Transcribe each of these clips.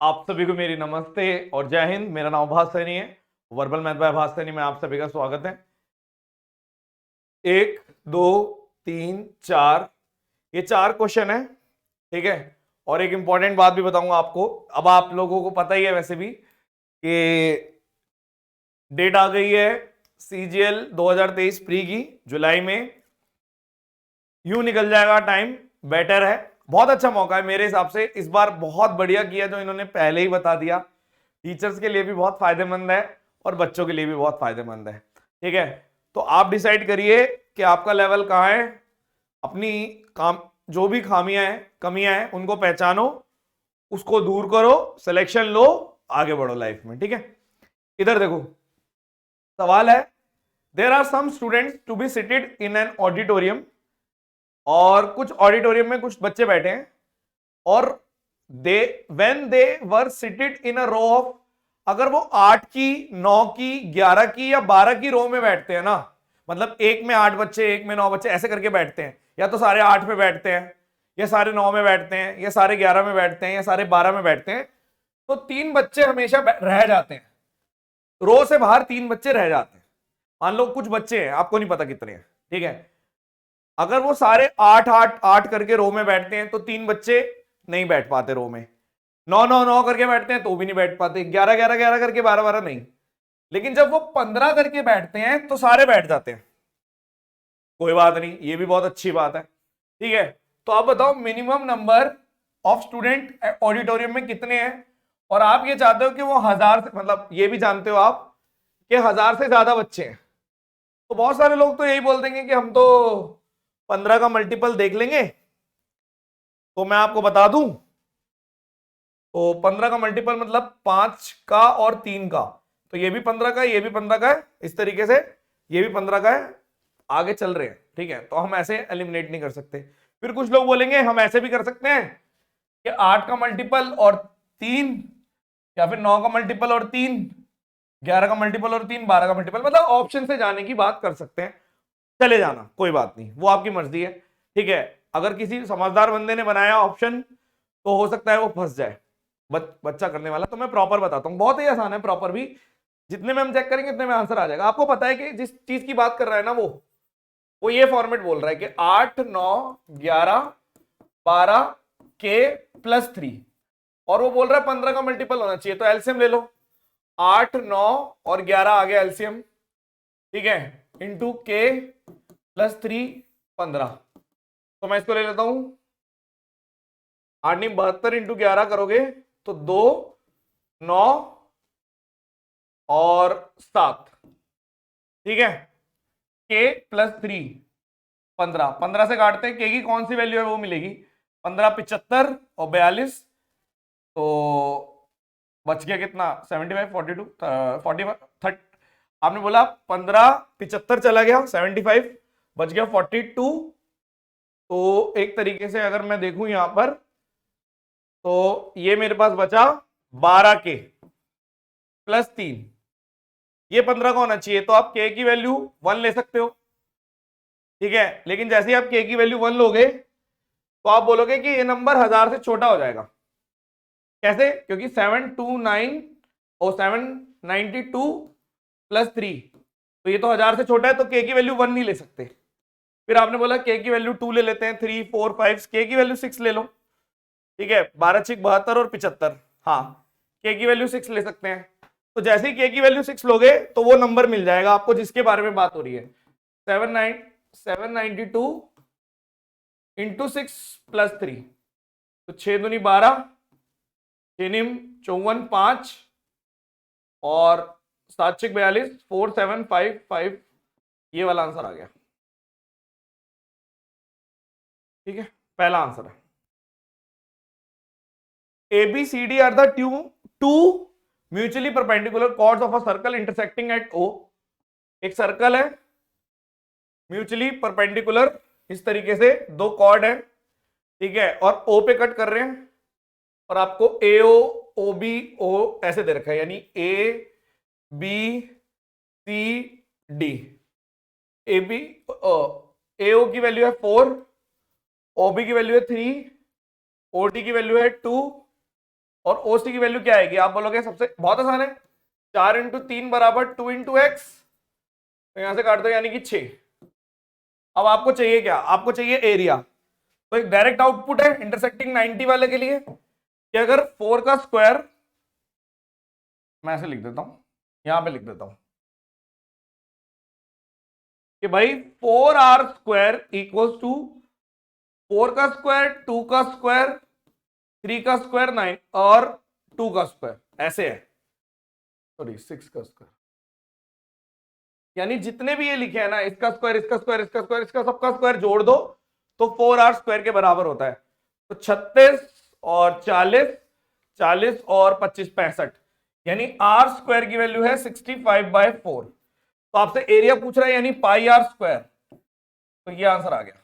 आप सभी को मेरी नमस्ते और जय हिंद। मेरा नाम भास सैनी है, वर्बल मैथ बाय भास सैनी में आप सभी का स्वागत है। 1 2 3 4 ये 4 क्वेश्चन है, ठीक है। और एक इंपॉर्टेंट बात भी बताऊंगा आपको। अब आप लोगों को पता ही है वैसे भी कि डेट आ गई है सीजीएल 2023 प्री की, जुलाई में। यूं निकल जाएगा टाइम, बेटर है। बहुत अच्छा मौका है मेरे हिसाब से, इस बार बहुत बढ़िया किया जो इन्होंने पहले ही बता दिया। टीचर्स के लिए भी बहुत फायदेमंद है और बच्चों के लिए भी बहुत फायदेमंद है, ठीक है। तो आप डिसाइड करिए कि आपका लेवल कहाँ है। अपनी काम जो भी खामियां हैं, कमियां हैं, उनको पहचानो, उसको दूर करो, सिलेक्शन लो, आगे बढ़ो लाइफ में, ठीक है। इधर देखो, सवाल है, there are some students to be seated in an auditorium. और कुछ ऑडिटोरियम में कुछ बच्चे बैठे हैं और they when they were seated in a row of, अगर वो 8 की, 9 की, 11 की या 12 की रो में बैठते हैं ना, मतलब एक में 8 बच्चे, एक में 9 बच्चे ऐसे करके बैठते हैं, या तो सारे 8 में बैठते हैं, या सारे 9 में बैठते हैं, या सारे 11 में बैठते हैं, या सारे 12 में बैठते हैं, तो 3 बच्चे हमेशा रह जाते हैं। रो से बाहर 3 बच्चे रह जाते हैं। मान लो कुछ बच्चे हैं, आपको नहीं पता कितने हैं, ठीक है। अगर वो सारे 8 8 8 करके रो में बैठते हैं तो 3 बच्चे नहीं बैठ पाते रो में। 9 9 9 करके बैठते हैं तो भी नहीं बैठ पाते। 11 11 11 करके 12 12 नहीं। लेकिन जब वो 15 करके बैठते हैं तो सारे बैठ जाते हैं। कोई बात नहीं, ये भी बहुत अच्छी बात है, ठीक है। तो आप बताओ minimum number of student auditorium में कितने हैं। और आप ये चाहते हो कि वो 1000 से, मतलब ये भी जानते हो आप कि 1000 से ज्यादा बच्चे हैं। तो बहुत सारे लोग तो यही बोल देंगे कि हम तो 15 का मल्टीपल देख लेंगे। तो मैं आपको बता दूं, तो 15 का मल्टीपल मतलब 5 का और 3 का। तो ये भी 15 का है, ये भी 15 का है, इस तरीके से ये भी 15 का है। आगे चल रहे हैं, ठीक है। तो हम ऐसे एलिमिनेट नहीं कर सकते। फिर कुछ लोग बोलेंगे हम ऐसे भी कर सकते हैं कि 8 का मल्टीपल और 3, या फिर 9 का मल्टीपल और 3, 11 का मल्टीपल और 3, 12 का मल्टीपल, मतलब ऑप्शन से जाने की बात कर सकते हैं। चले जाना, कोई बात नहीं, वो आपकी मर्जी है, ठीक है। अगर किसी समझदार बंदे ने बनाया ऑप्शन तो हो सकता है वो फंस जाए। बच्चा करने वाला, तो मैं प्रॉपर बताता हूं, बहुत ही आसान है प्रॉपर भी। जितने में हम चेक करेंगे उतने में आंसर आ जाएगा। आपको पता है कि जिस चीज की बात कर रहा है ना, वो ये फॉर्मेट बोल रहा है कि 8 9 11 12 के प्लस 3, और वो बोल रहा है 15 का मल्टीपल होना चाहिए, तो एलसीएम ले लो। 8 9 और 11 आ गया एलसीएम, ठीक है, इंटू के प्लस 3 15। तो मैं इसको ले लेता हूं, 8 नहीं 72 इंटू 11 करोगे तो 2 9 और 7, ठीक है। के प्लस 3 15, 15 से काटते हैं, के की कौन सी वैल्यू है वो मिलेगी, 15 75 और 42, तो बच गया कितना, 75 42 45 30। आपने बोला 15 75 चला गया, 75 बच गया 42। तो एक तरीके से अगर मैं देखूं यहां पर, तो ये मेरे पास बचा 12 के प्लस 3, ये 15 का होना चाहिए, तो आप के की वैल्यू 1 ले सकते हो, ठीक है। लेकिन जैसे ही आप के की वैल्यू 1 लोगे तो आप बोलोगे कि ये नंबर 1000 से छोटा हो जाएगा। कैसे? क्योंकि 729 और 792 प्लस 3, तो ये तो 1000 से छोटा है, तो के की वैल्यू 1 नहीं ले सकते। फिर आपने बोला के की वैल्यू 2 ले लेते हैं, 3 4 5, के की वैल्यू 6 ले लो, ठीक है। 12 6 72 और 75, हाँ, के की वैल्यू 6 ले सकते हैं। तो जैसे ही के की वैल्यू 6 लोगे तो वो नंबर मिल जाएगा आपको जिसके बारे में बात हो रही है, 792 इंटू 6 प्लस 3, तो 6 दूनी 12, 6 54 5 और 7 6 42, 4755, ये वाला आंसर आ गया, ठीक है। पहला आंसर है ABCD are the two mutually perpendicular chords of a circle intersecting at O। एक सर्कल है म्यूचुअली परपेंडिकुलर, इस तरीके से दो कॉर्ड है, ठीक है, और O पे कट कर रहे हैं, और आपको AO OB O ऐसे दे रखा है, यानी ABCD। AB AO की वैल्यू है 4, OB की वैल्यू है 3, OD की वैल्यू है 2, और ओसी की वैल्यू क्या आएगी? आप बोलोगे सबसे बहुत आसान है, 4 इंटू 3 बराबर 2 इंटू एक्स, तो यहां से काट दो यानी कि 6। अब आपको चाहिए क्या? आपको चाहिए एरिया। तो एक डायरेक्ट आउटपुट है इंटरसेक्टिंग 90 वाले के लिए कि अगर 4 का स्क्वायर, मैं ऐसे लिख देता हूं, यहां पे लिख देता हूं कि भाई 4r स्क्वायर इक्वल्स टू 4 का स्क्वायर, 2 का स्क्वायर, 3 का स्क्वायर 9 और 2 का स्क्वायर, ऐसे है, सॉरी 6 का स्क्वायर, यानी जितने भी ये लिखे हैं ना, इसका स्क्वायर, इसका स्क्वायर, इसका स्क्वायर, इसका सबका स्क्वायर जोड़ दो तो 4r स्क्वायर के बराबर होता है। तो 36 और 40, 40 और 25 65, यानी r स्क्वायर की वैल्यू है 65/4। तो आपसे एरिया पूछ रहा है यानी पाई r स्क्वायर, तो ये आंसर आ गया।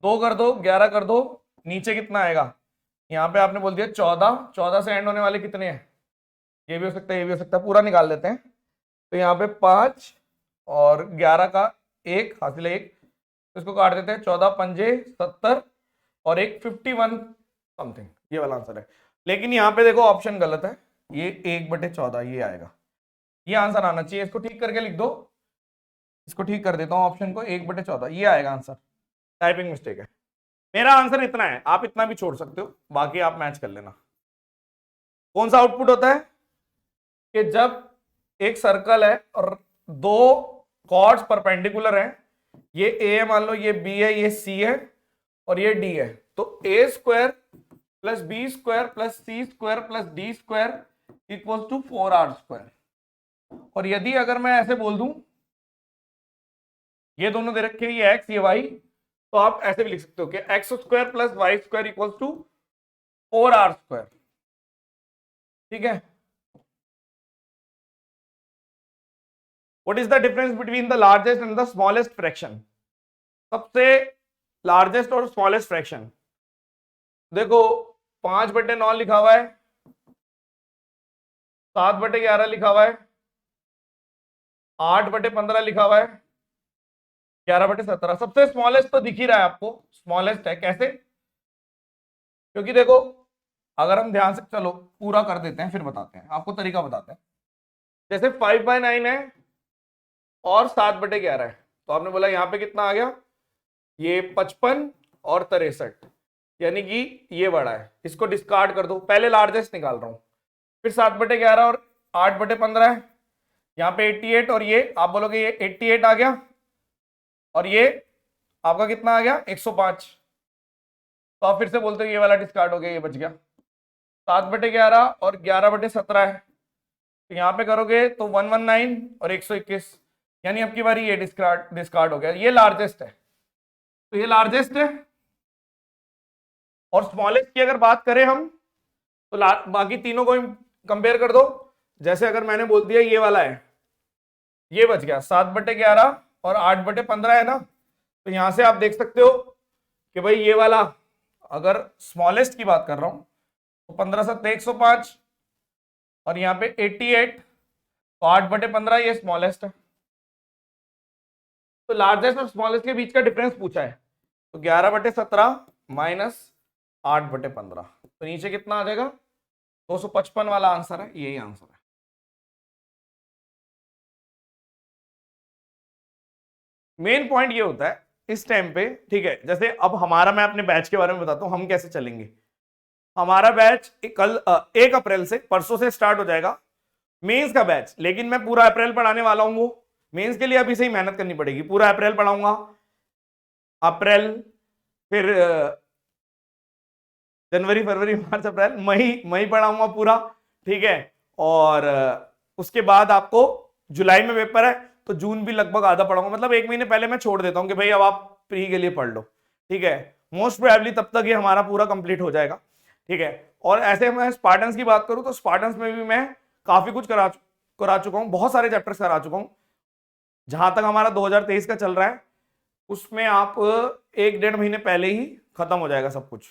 2 कर दो, 11 कर दो, नीचे कितना आएगा? यहां पे आपने बोल दिया 14, 14 से एंड होने वाले कितने हैं? ये भी हो सकता है, ये भी हो सकता है, पूरा निकाल लेते हैं। तो यहाँ पे 5 और 11 का 1 हासिल है 1, तो इसको काट देते हैं, 14 पंजे 70 और 1 51 समथिंग, ये वाला आंसर है। लेकिन यहाँ पे देखो ऑप्शन गलत है, ये 1/14 ये आएगा, ये आंसर आना चाहिए। इसको ठीक करके लिख दो, इसको ठीक कर देता हूँ, ऑप्शन को 1/14 ये आएगा आंसर, टाइपिंग मिस्टेक है। मेरा आंसर इतना है, आप इतना भी छोड़ सकते हो, बाकी आप मैच कर लेना। कौन सा आउटपुट होता है कि जब एक सर्कल है और 2 कॉर्ड्स परपेंडिकुलर हैं, ये ए है मान लो, ये बी है, ये सी है और ये डी है, तो A square plus B square plus C square plus D square equals to 4r square. और यदि अगर मैं ऐसे बोल दूं, ये दोनों दे रखे हैं, ये x ये y, तो आप ऐसे भी लिख सकते हो कि x square plus y square equals to 4r square. ठीक है, what is the difference between the largest and the smallest fraction? सबसे लार्जेस्ट और स्मॉलेस्ट फ्रैक्शन देखो, 5/9 लिखा हुआ है, 7/11 लिखा हुआ है, 8/15 लिखा हुआ है, 11/17। सबसे स्मॉलेस्ट तो दिख ही रहा है आपको, स्मॉलेस्ट है। कैसे? क्योंकि देखो, अगर हम ध्यान से, चलो पूरा कर देते हैं फिर बताते हैं, आपको तरीका बताते हैं। जैसे 5/9 है और 7/11 है, तो आपने बोला यहां पे कितना आ गया? ये 55 और 63, यानी कि ये बड़ा है, इसको डिस्कार्ड कर दो, पहले लार्जेस्ट निकाल रहा हूं। फिर 7/11 और 8/15 है, यहाँ पे 88 और ये आप बोलोगे ये 88 आ गया, और ये आपका कितना आ गया? 105। तो आप फिर से बोलते हो ये वाला डिस्कार्ड हो गया, ये बच गया। 7/11 और 11/17 है, तो यहाँ पे करोगे तो 119 और 121, यानी अब की बारी ये डिस्कार्ड हो गया, ये लार्जेस्ट है। तो ये लार्जेस्ट है। और स्मॉलेस्ट की अगर बात करें हम, तो बाकी तीनों को कंपेयर कर दो। जैसे अगर मैंने बोल दिया ये वाला है, ये बच गया, 7/11 और 8/15 है ना, तो यहां से आप देख सकते हो कि भाई ये वाला, अगर स्मॉलेस्ट की बात कर रहा हूं तो 15 × 7 = 105 और यहाँ पे 88, तो 8/15 ये स्मॉलेस्ट है। तो लार्जेस्ट और स्मॉलेस्ट के बीच का डिफरेंस पूछा है, तो 11/17 माइनस 8/15, तो नीचे कितना आ जाएगा? 255 वाला आंसर है, यही आंसर है। मेन पॉइंट ये होता है इस टाइम पे, ठीक है। जैसे अब हमारा, मैं अपने बैच के बारे में बताता हूं हम कैसे चलेंगे। हमारा बैच कल 1 अप्रैल से, परसों से स्टार्ट हो जाएगा मेंस का बैच, लेकिन मैं पूरा अप्रैल पढ़ाने वाला हूं। वो मेंस के लिए अभी से ही मेहनत करनी पड़ेगी, पूरा अप्रैल पढ़ाऊंगा। अप्रैल, फिर जनवरी, फरवरी, मार्च, अप्रैल, मई पढ़ाऊंगा पूरा, ठीक है। और उसके बाद आपको जुलाई में पेपर है, तो जून भी लगभग आधा पढ़ाऊंगा। मतलब 1 महीने पहले मैं छोड़ देता हूं कि भाई अब आप प्री के लिए पढ़ लो, ठीक है। मोस्ट प्रोबेबली तब तक ये हमारा पूरा कंप्लीट हो जाएगा, ठीक है। और ऐसे मैं स्पार्टन्स की बात करूं तो स्पार्टन्स में भी मैं काफी कुछ करा चुका हूं, बहुत सारे चैप्टर्स करा चुका हूं। जहां तक हमारा 2023 का चल रहा है, उसमें आप 1-1.5 महीने पहले ही खत्म हो जाएगा सब कुछ।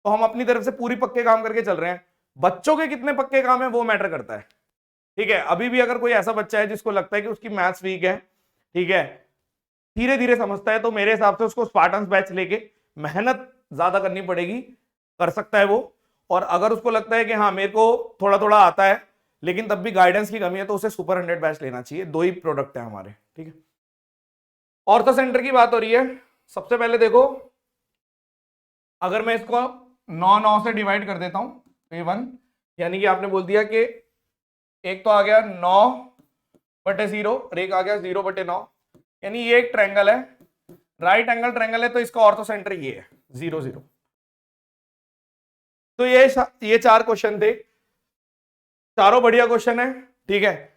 तो हम अपनी तरफ से पूरी पक्के काम करके चल रहे हैं। बच्चों के कितने पक्के काम है वो मैटर करता है, ठीक है। अभी भी अगर कोई ऐसा बच्चा है जिसको लगता है कि उसकी मैथ्स वीक है, ठीक है, धीरे धीरे समझता है, तो मेरे हिसाब से उसको स्पार्टन्स बैच लेके मेहनत ज्यादा करनी पड़ेगी, कर सकता है वो। और अगर उसको लगता है कि हाँ मेरे को थोड़ा थोड़ा आता है लेकिन तब भी गाइडेंस की कमी है तो उसे सुपर 100 बैच लेना चाहिए। 2 ही प्रोडक्ट है हमारे, ठीक है। ऑर्थो सेंटर की बात हो रही है। सबसे पहले देखो, अगर मैं इसको 9 से डिवाइड कर देता हूं A1, यानी कि आपने बोल दिया कि एक तो आ गया 9/0 और एक आ गया 0/9, यानी ये एक ट्रायंगल है, राइट एंगल ट्रायंगल है, तो इसका ऑर्थो सेंटर ये है 0 0। तो ये 4 क्वेश्चन थे, चारों बढ़िया क्वेश्चन है, ठीक है।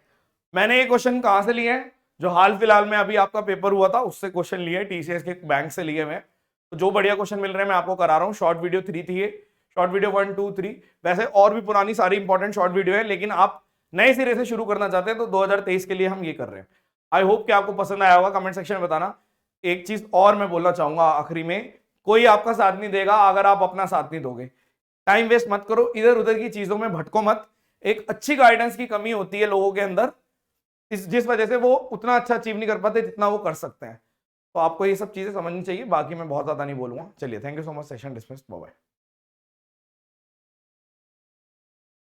मैंने ये क्वेश्चन कहां से लिए हैं, जो हाल फिलहाल में अभी आपका पेपर हुआ था उससे क्वेश्चन लिए, टीसीएस के बैंक से लिए हुए। तो जो बढ़िया क्वेश्चन मिल रहे हैं मैं आपको करा रहा हूँ। शॉर्ट वीडियो 3 थी ये, शॉर्ट वीडियो 1 2 3, वैसे और भी पुरानी सारी इंपॉर्टेंट शॉर्ट वीडियो है, लेकिन आप नए सिरे से शुरू करना चाहते हैं तो 2023 के लिए हम ये कर रहे हैं। आई होप कि आपको पसंद आया होगा, कमेंट सेक्शन में बताना। एक चीज और मैं बोलना चाहूंगा आखिरी में, कोई आपका साथ नहीं देगा अगर आप अपना साथ नहीं दोगे। टाइम वेस्ट मत करो, इधर उधर की चीजों में भटको मत। एक अच्छी गाइडेंस की कमी होती है लोगों के अंदर, जिस वजह से वो उतना अच्छा अचीव नहीं कर पाते जितना वो कर सकते हैं। तो आपको ये सब चीजें समझनी चाहिए, बाकी मैं बहुत ज्यादा नहीं बोलूंगा। चलिए, thank you so much, session dismissed, bye bye.